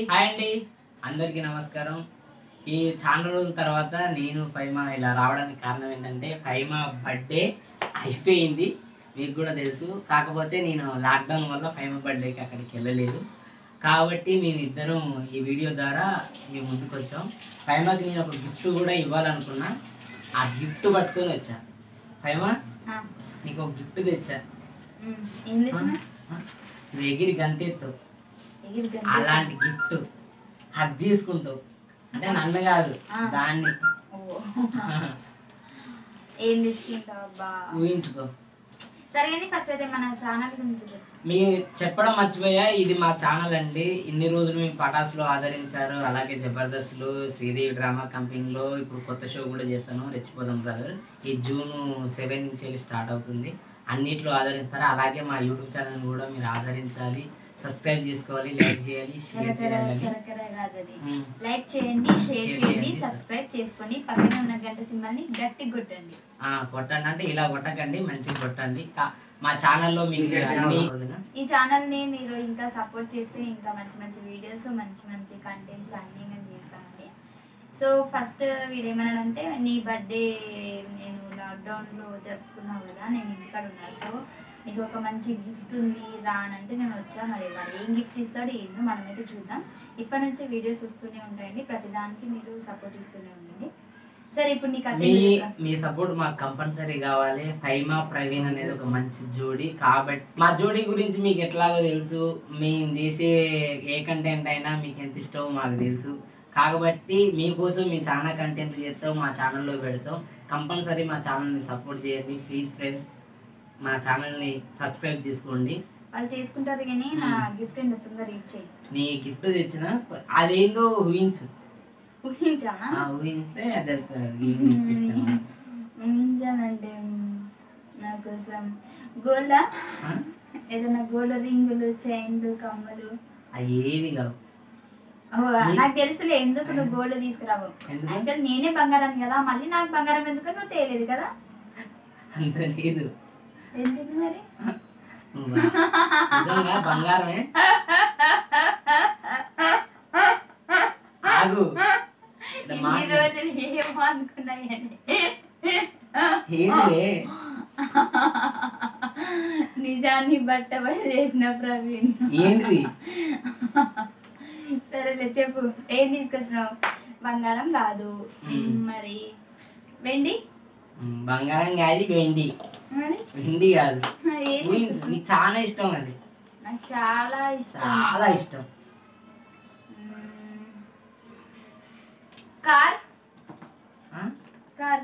Hi అండి, అందరికీ నమస్కారం. ఈ చాలా రోజుల తర్వాత నేను ఫైమా ఇలా రావడానికి కారణం ఏంటంటే ఫైమా బర్త్డే అయిపోయింది, మీకు కూడా తెలుసు. కాకపోతే నేను లాక్డౌన్ వల్ల ఫైమా బర్త్డేకి అక్కడికి వెళ్ళలేదు. కాబట్టి మేమిద్దరం ఈ వీడియో ద్వారా మేము ముందుకు వచ్చాం. ఫైమాకి నేను ఒక గిఫ్ట్ కూడా ఇవ్వాలనుకున్నా, ఆ గిఫ్ట్ పట్టుకొని వచ్చా. ఫైమా, నీకు ఒక గిఫ్ట్ తెచ్చా. నువ్వు ఎగిరి గంతెత్తు, అలాంటి గిఫ్ట్ హగ్ చేసుకుంటావు. అంటే నన్ను కాదు, దాన్ని ఊహించుకో. సరే, ఫస్ట్ అయితే మన ఛానల్ గురించి మీరు చెప్పడం మర్చిపోయా, ఇది మా ఛానల్ అండి. ఇన్ని రోజులు మేము పటాస్లో ఆదరించారు, అలాగే జబర్దస్త్లో, శ్రీదేవి డ్రామా కంపెనీలో, ఇప్పుడు కొత్త షో కూడా చేస్తాను, రెచ్చిపోదాం బ్రదర్. ఈ జూన్ 7 నుంచి వెళ్ళి స్టార్ట్ అవుతుంది. అన్నిట్లో ఆదరిస్తారు. అలాగే మా యూట్యూబ్ ఛానల్ కూడా మీరు ఆదరించాలి, సబ్స్క్రైబ్ చేసుకోవాలి, లైక్ చేయాలి, షేర్ చేయాలి. లైక్ చేయండి, షేర్ చేయండి, సబ్స్క్రైబ్ చేసుకోండి. పక్కన ఉన్న గంట సింబల్ని గట్టి కొట్టండి. కొట్టండి అంటే ఇలా కొట్టకండి, మంచిగా కొట్టండి. మా ఛానల్లో మీకు ఈ ఛానల్ ని మీరు ఇంకా సపోర్ట్ చేస్తే ఇంకా మంచి మంచి వీడియోస్, మంచి మంచి కంటెంట్ అన్ని నేను చేస్తానండి. సో ఫస్ట్ వీడియో ఏమన్నాడంటే, నీ బర్త్డే నేను లాక్డౌన్లో జరుపుకున్నావు కదా, నేను ఇంటికాడ ఉన్నా, సో నీకు ఒక మంచి గిఫ్ట్ ఉంది రా అని అంటే నేను వచ్చా. మరి వాడు ఏం గిఫ్ట్ ఇస్తాడు ఏందో మనమైతే చూద్దాం. ఇప్పటి నుంచి వీడియోస్ వస్తూనే ఉంటాయండి, ప్రతిదానికి మీరు సపోర్ట్ ఇస్తూనే ఉండండి. సరే, ఇప్పుడు నీకు మీ సపోర్ట్ మాకు కంపల్సరీ కావాలి. ఫైమా ప్రవీణ్ అనేది ఒక మంచి జోడీ, కాబట్టి మా జోడీ గురించి మీకు ఎట్లాగో తెలుసు. మేము చేసే ఏ కంటెంట్ అయినా మీకు ఎంత ఇష్టమో మాకు తెలుసు. కాబట్టి మీకోసం మేము చాలా కంటెంట్లు చేస్తాం, మా ఛానల్లో పెడతాం. కంపల్సరీ మా ఛానల్ని సపోర్ట్ చేయండి ప్లీజ్ ఫ్రెండ్స్. మా ఛానల్ని సబ్స్క్రైబ్ చేసుకోండి. వాళ్ళు చేసుకుంటారు కానీ నా గిఫ్ట్ తొందరగా రీచ్ చేయి. నీ గిఫ్ట్ తెచ్చిన అదేందో ఊహించు. ఊహించానా? ఊహిస్తే ఊహించానంటే నా కోసం గోల్డా, ఏదైనా గోల్డ్ రింగులు, చైన్లు, కమ్మలు అవి ఏవి కావు. నాకు తెలుసులే ఎందుకు నువ్వు గోల్డ్ తీసుకురావు. యాక్చువల్ నేనే బంగారం కదా, మళ్ళీ నాకు బంగారం ఎందుకు నువ్వు తేలేదు కదా. అంత లేదు. ఎందుకు మరి? నిజంగా బంగారమే. ఆగు, ఈ రోజులు ఏమో అనుకున్నాయని. నిజాన్ని బట్ట చేసిన ప్రవీణ్. ఏంటిది? సరేలే చెప్పు, ఏం తీసుకొచ్చినావు? బంగారం కాదు మరి వెండి? బంగారం కాదు, వెండి. వెండి కాదు, నీకు చాలా ఇష్టం అది. నాకు చాలా ఇష్టం, చాలా ఇష్టం. కార్. కార్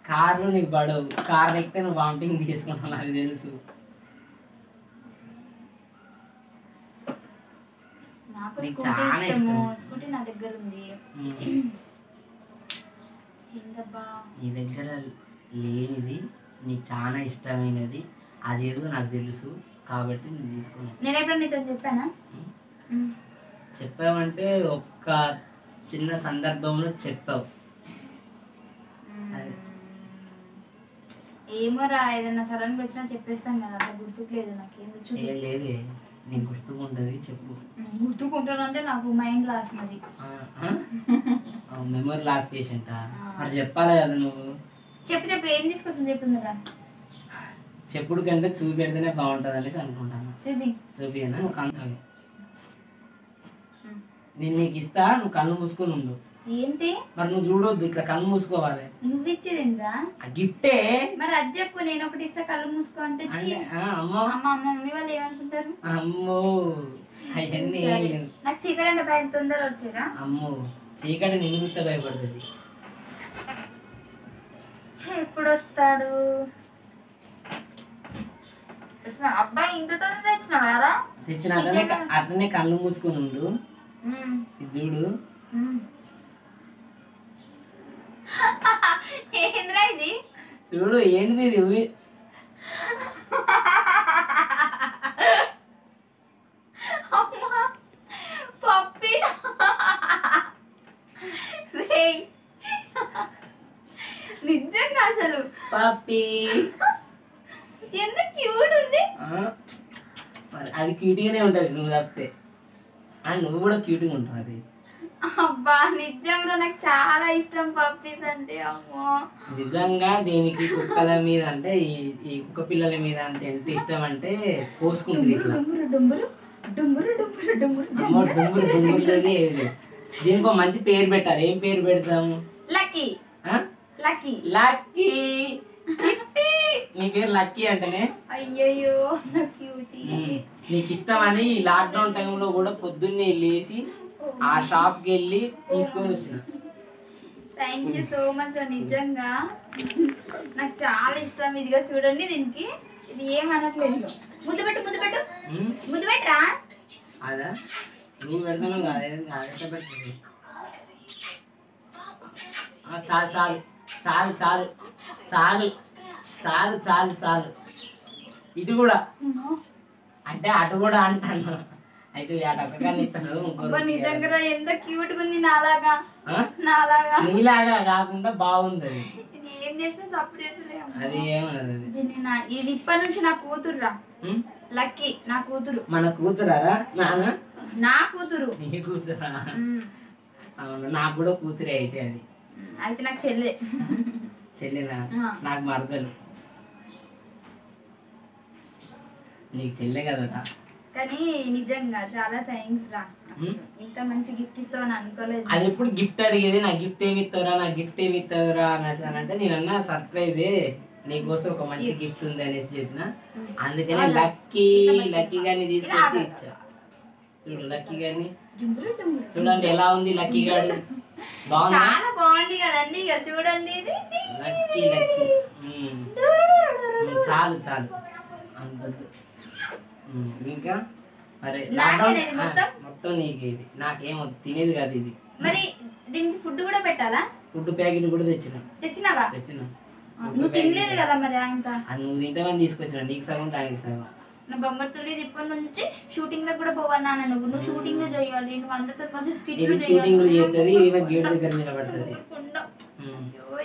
కార్లు నీకు పడవు. కార్ ఎక్కితే నువ్వు వామిటింగ్ తీసుకుంటావు, నాకు తెలుసు. నాకు స్కూటీ ఇష్టము, స్కూటీ నా దగ్గర ఉంది. నీ దగ్గర లేనిది నీకు చాలా ఇష్టమైనది అదేదో నాకు తెలుసు, కాబట్టి నేను తీసుకున్నాను. నేను ఎప్పుడన్నా నీతో చెప్పానా? చెప్పావంటే ఒక్క చిన్న సందర్భంలో చెప్పావు. ఏమోరా, ఏదన్నా సడన్ గా వచ్చినా చెప్పేస్తాం కదా, అంత గుర్తుకులేదు నాకేం. లేదే, నీకు గుర్తుకుంటది, చెప్పు. గుర్తుకుంటానంటే నాకు మైండ్ లాస్. మరి మెమరీ లాస్ పేషెంటా? మరి చెప్పాలి కదా నువ్వు. చెప్పు, ఏం తీసుకొచ్చింది చెప్పిందిరా. చెప్పుడు కంటే చూపెడితేనే బాగుంటుంది అనేసి అనుకుంటాను. చూపినా? నువ్వు కన్ను నేను నీకు ఇస్తా, నువ్వు కళ్ళు మూసుకొని ఉండు. ఏంటి మరి నువ్వు చూడొద్దు, ఇట్లా కళ్ళు మూసుకోవాలి. నువ్వు ఇచ్చేదేంద్రా? గిఫ్టే మరి అది చెప్పు. నేను ఒకటి ఇస్తా, కళ్ళు మూసుకో అంటే అమ్మో మమ్మీ వాళ్ళు ఏమనుకుంటారు? అమ్మో అవన్నీ నాకు చీకటి అంటే భయం, తొందర వచ్చారా? అమ్మో చీకటి నిన్ను చూస్తే భయపడుతుంది. ఎప్పుడు వస్తాడు అబ్బాయి? ఇంత తొందర తెచ్చినావారా? తెచ్చిన అట్లనే కళ్ళు మూసుకొని ఉండు. చూడు ఏంద్రా ఇది? చూడు ఏంటిది ఇది? పప్పి. నిజంగా అసలు పప్పి ఎంత క్యూట్ ఉంది. మరి అది క్యూట్గానే ఉంటది నువ్వు తప్పితే. నువ్వు కూడా క్యూట్గా ఉంటావు అది. అబ్బా నిజంగా నాకు చాలా ఇష్టం పప్పీస్ అంటే. అమ్మో నిజంగా దీనికి కుక్కల మీద అంటే ఈ కుక్క పిల్లల మీద అంటే ఎంత ఇష్టం అంటే పోసుకుంటుంది ఇట్లా. డుంబురు డుంబురు డుంబురు డుంబురు డుంబురు అమ్మ డుంబురు డుంబురు లేదు ఏది లేదు. దీనికి ఒక మంచి పేరు పెట్టారు. ఏం పేరు పెడతాము? లక్కీ. లక్కీ లక్కీ చిట్టి. నీ పేరు లక్కీ అంటేనే అయ్యయ్యో క్యూటీ. నీకు ఇష్టం అని లాక్డౌన్ టైంలో కూడా పొద్దున్నే లేచి ఆ షాప్కి వెళ్ళి తీసుకొని వచ్చిన. Thank you so much. నిజంగా నాకు చాలా ఇష్టం. ఇదిగా చూడండి, దీనికి ఇది ఏమనట్లేదు. ముద్దు పెట్టు ముద్దు పెట్టు ముద్దు పెట్టరా. అదా నువ్వు పెడతాను కాదు పెట్టు. చాలు చాలు చాలు చాలు చాలు చాలు చాలు చాలు. ఇటు కూడా అంటే అటు కూడా అంటాను. అయితే అటొక్కగానే ఇస్తాను. నిజంగా ఎంత క్యూట్ ఉంది. నాలాగా నాలాగా నీలాగా కాకుండా బాగుంది అది. ఇది ఏం చేసినా సపోర్ట్ చేసలే. అది ఏమన్నది ఇది ఇప్పటి నుంచి నా కూతురురా. లక్కీ నా కూతురు. మన కూతురారా నాన్న? నా కూతురు. నీ కూతురా? అవును, నాకు కూడా కూతురే. అయితే అది అయితే నాకు చెల్లె. చెల్లెనా? నాకు మరదలు. నీకు చెల్లె కదా. కానీ నిజంగా చాలా థ్యాంక్స్ రా. ఇంత మంచి గిఫ్ట్ ఇస్తావని అనుకోలేదు. అది ఎప్పుడు గిఫ్ట్ అడిగేది. నాకు గిఫ్ట్ ఏమి ఇస్తారా, నాకు గిఫ్ట్ ఏమి ఇస్తారా అనేసి అంటే నేనన్నా సర్ప్రైజే నీకోసం ఒక మంచి గిఫ్ట్ ఉంది అనేసి చేసిన. అందుకనే లక్కీ లక్కీ గారిని తీసుకొచ్చి ఇచ్చా. చూడు లక్కీ గారిని చూడండి ఎలా ఉంది. లక్కీ గారు బాగుంది, చాలా బాగుంది కదండి. ఇక చూడండి లక్కీ లక్కీ. చాలు చాలు అంతద్దు. ఇంకా మరి మొత్తం నీకు ఇది. నాకేమవుతుంది తినేది కాదు ఇది. మరి దీనికి ఫుడ్ కూడా పెట్టాలా? ఫుడ్ ప్యాకెట్ కూడా తెచ్చినావా? తెచ్చిన. నువ్వు తినలేదు కదా మరి. ఆయన నువ్వు తింటామని తీసుకొచ్చిన. నీకు సగం దానికి సగం. నా బొమ్మతుడి ఇప్పటి నుంచి షూటింగ్ లో కూడా పోవాలి నాన్న. నువ్వు షూటింగ్ లో చేయాలి. నువ్వు అందరితో మంచి షూటింగ్ చేస్తుంది. గేట్ దగ్గర నిలబడుతుంది.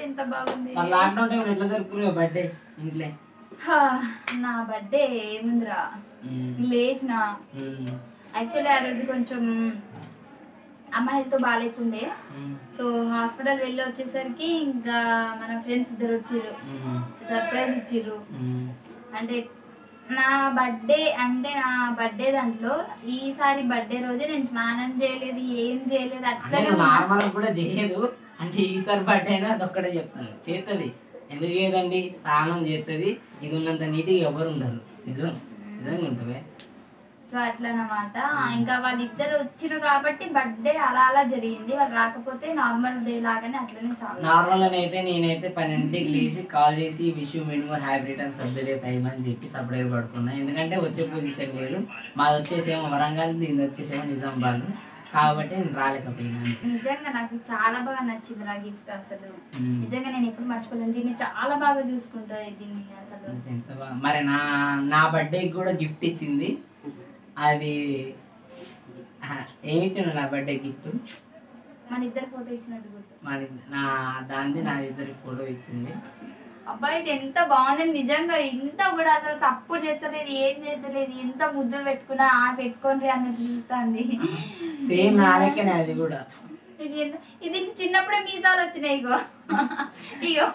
ఎంత బాగుంది. లాక్డౌన్ టైం ఎట్లా జరుపుకున్నావు బర్త్డే ఇంట్లో? నా బర్త్డే ఏముందిరా, లేచిన యాక్చువల్లీ ఆ రోజు కొంచెం అమ్మ హెల్త్ బాగాలేకుండే. సో హాస్పిటల్ వెళ్ళి వచ్చేసరికి ఇంకా మన ఫ్రెండ్స్ ఇద్దరు వచ్చిర్రు, సర్ప్రైజ్ ఇచ్చిర్రు. అంటే నా బర్త్డే దాంట్లో ఈసారి బర్త్డే రోజే నేను స్నానం చేయలేదు, ఏం చేయలేదు. అట్లనే నార్మల్ కూడా చేయదు. అంటే ఈసారి బర్త్డే అయినా అదొక్కడే చెప్తాను. చేస్తుంది. ఎందుకు చేయదండి? స్నానం చేస్తుంది. ఇది ఉన్నంత నీట్గా ఎవరు ఉండరు. నిజంగా ఉంటుంది. సో అట్లా అన్నమాట. ఇంకా వాళ్ళిద్దరు వచ్చిరు కాబట్టి బర్త్డే అలా అలా జరిగింది. వాళ్ళు రాకపోతే నార్మల్ డే లాగానే అట్లనే సాగు. నార్మల్ అని అయితే నేనైతే 12కి లేచి కాల్ చేసి wish you many more happy returns of the day time అని చెప్పి సపరేట్ పడుకున్నా. ఎందుకంటే వచ్చే పొజిషన్ లేదు. మాది వచ్చేసేమో వరంగల్, దీన్ని వచ్చేసేమో నిజామాబాద్ కాబట్టి నేను రాలేకపోయినాను. నిజంగా నాకు చాలా బాగా నచ్చింది నా గిఫ్ట్. అసలు నిజంగా నేను ఎప్పుడు మర్చిపోలేను. దీన్ని చాలా బాగా చూసుకుంటుంది దీన్ని అసలు. ఎంత బాగా. మరి నా బర్త్డేకి కూడా గిఫ్ట్ ఇచ్చింది. అది ఏమి ఇచ్చిండు నా బర్త్డే గిఫ్ట్? మన ఇద్దరు ఫోటో ఇచ్చినట్టు గుర్తు. నా ఇద్దరి ఫోటో ఇచ్చింది. అబ్బాయి ఇది ఎంత బాగుంది నిజంగా. ఇంత కూడా అసలు సపోర్ట్ చేస్తలేదు, ఏం చేస్తలేదు. ఎంత ముద్దులు పెట్టుకున్నా పెట్టుకోండి అన్నట్టు చూస్తుంది. సేమ్ నా లెక్కనే అది కూడా. ఇది చిన్నప్పుడే మీసాలు వచ్చినాయి. ఇగో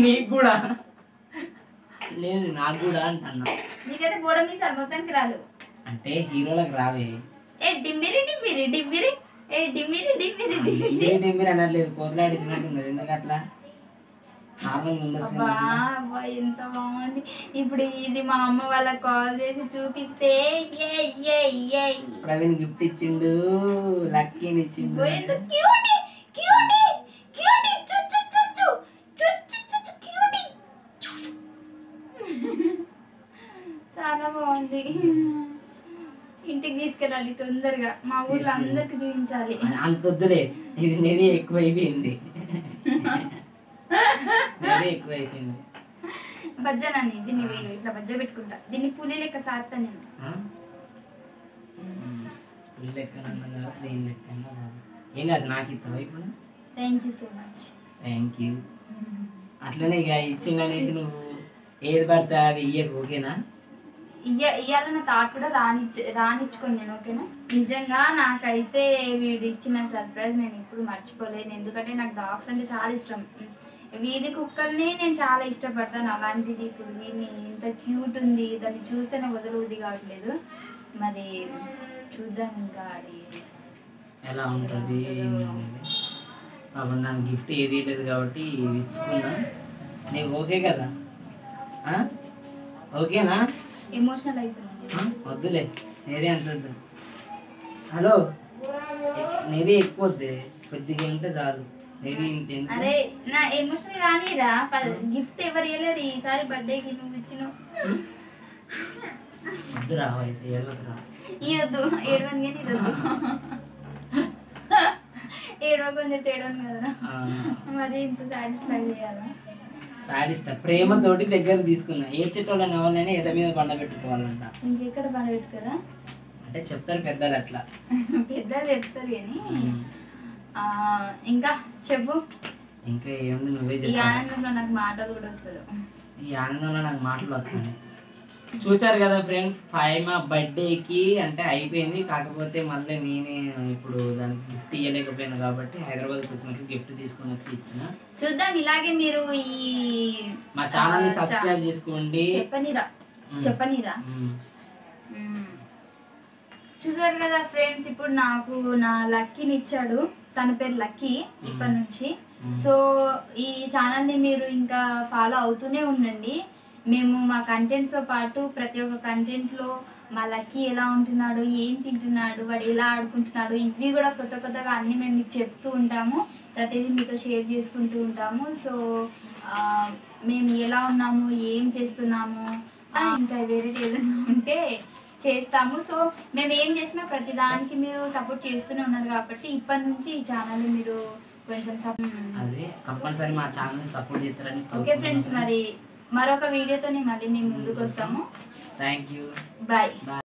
నీకు కూడా లేదు, నాకు కూడా అంటున్నా. నీకైతే గోడ మీసాలు మొత్తానికి రాలు. అంటే హీరోలకు రావే. డిమ్మిరి డిమ్మిరి డిమ్మిరి డిమ్మిరి డిమ్మిరి డిమ్మిరి అనట్లేదు, కోతలాడిచ్చినట్టున్నది. ఎందుకు అట్లా? ఎంత బాగుంది. ఇప్పుడు ఇది మా అమ్మ వాళ్ళకి కాల్ చేసి చూపిస్తే ప్రవీణ్ గిఫ్ట్ ఇచ్చిండు, లక్కీని ఇచ్చిండు. చాలా బాగుంది. ఇంటికి తీసుకెళ్ళాలి తొందరగా. మా ఊర్లో అందరికి చూపించాలి. అంత వద్దులే, ఇది నేనే ఎక్కువైపోయింది. ఎక్కువైపోయింది. బజ్జానని దీన్ని ఇట్లా బజ్జ పెట్టుకుంటా. దీన్ని పులి లెక్క సాగుతా నేను. పులి లెక్క దేని లెక్క ఏం కాదు. నాకు ఇస్తావా ఇప్పుడు? Thank you so much. Thank you. అట్లనే ఇక ఇచ్చిందనేసి నువ్వు ఏది పడితే అది ఇయ్యకు, ఓకేనా? ఇవాళ నా థాట్ కూడా రానిచ్చుకోండి నేను, ఓకేనా. నిజంగా నాకైతే వీడు ఇచ్చిన సర్ప్రైజ్ నేను ఇప్పుడు మర్చిపోలేను, ఎందుకంటే నాకు డాగ్స్ అంటే చాలా ఇష్టం. వీధి కుక్కల్ని నేను చాలా ఇష్టపడతాను, అలాంటిది ఇప్పుడు వీడిని ఇంత క్యూట్ ఉంది, దాన్ని చూస్తేనే వదలవుది కావట్లేదు. మరి చూద్దాం ఇంకా అది ఎలా ఉంటుంది. పాపం దానికి గిఫ్ట్ ఏది లేదు కాబట్టి ఇచ్చుకున్నా. నీకు ఓకే కదా? ఓకేనా? ఎమోషనల్ అవుతుంది. వద్దులే, నేరే అంత వద్దు. హలో, నేరే ఎక్కువ వద్దే, కొద్దిగా ఉంటే చాలు. అరే నా ఎమోషనల్ రానిరా, గిఫ్ట్ ఎవరు ఇవ్వలేరు ఈసారి బర్త్డేకి, నువ్వు ఇచ్చినావు. వద్దురా అయితే, ఏడవద్దురా. ఇవ్వద్దు, ఏడవని కానీ ఇవ్వద్దు. ఏడవకొని చెప్తే ఏడవని కదా, మరి ఇంత సాటిస్ఫై చేయాలా? సాడిస్ట ప్రేమతోటి దగ్గర తీసుకున్నా. ఏడ్చేటోళ్ళని ఎవరినైనా ఎడ మీద పండ పెట్టుకోవాలంట. ఇంకెక్కడ పండ పెట్టుకోరా అంటే చెప్తారు పెద్దలు, అట్లా పెద్దలు చెప్తారు కానీ. ఇంకా చెప్పు. ఇంకా ఏముంది, నువ్వే ఈ ఆనందంలో నాకు మాటలు కూడా వస్తారు. ఈ ఆనందంలో నాకు మాటలు వస్తాయి. చూసారు కదా ఫ్రెండ్స్, ఫైమా బర్త్డేకి అంటే అయిపోయింది. కాకపోతే మళ్ళీ నేనే ఇప్పుడు దానికి గిఫ్ట్ ఇవ్వలేకపోయాను కాబట్టి హైదరాబాద్కి వచ్చినాక గిఫ్ట్ తీసుకొని వచ్చి ఇచ్చిన. చూద్దాం. ఇలాగే మీరు ఈ మా ఛానల్ ని సబ్స్క్రైబ్ చేసుకోండి. చెప్పనిరా చూసారు కదా ఫ్రెండ్స్, ఇప్పుడు నాకు నా లక్కీని ఇచ్చాడు, తన పేరు లక్కీ ఇప్పటి నుంచి. సో ఈ ఛానల్ని మీరు ఇంకా ఫాలో అవుతూనే ఉండండి. మేము మా కంటెంట్స్తో పాటు ప్రతి ఒక్క కంటెంట్లో మా లక్కీ ఎలా ఉంటున్నాడు, ఏం తింటున్నాడు, వాడు ఎలా ఆడుకుంటున్నాడు, ఇవి కూడా కొత్త కొత్తగా అన్నీ మేము మీకు చెప్తూ ఉంటాము, ప్రతిదీ మీతో షేర్ చేసుకుంటూ ఉంటాము. సో మేము ఎలా ఉన్నాము, ఏం చేస్తున్నాము, ఇంకా వేరే ఏదైనా ఉంటే చేస్తాము. సో మేము ఏం చేసినా ప్రతిదానికి మీరు సపోర్ట్ చేస్తూనే ఉన్నారు కాబట్టి ఇప్పటి నుంచి ఈ ఛానల్ని మీరు కొంచెం అదే కంపల్సరీ మా ఛానల్ని సపోర్ట్ చేస్తారని. ఓకే ఫ్రెండ్స్, మరి మరొక వీడియోతో మళ్ళీ మేము ముందుకు వస్తాము. Thank you, bye.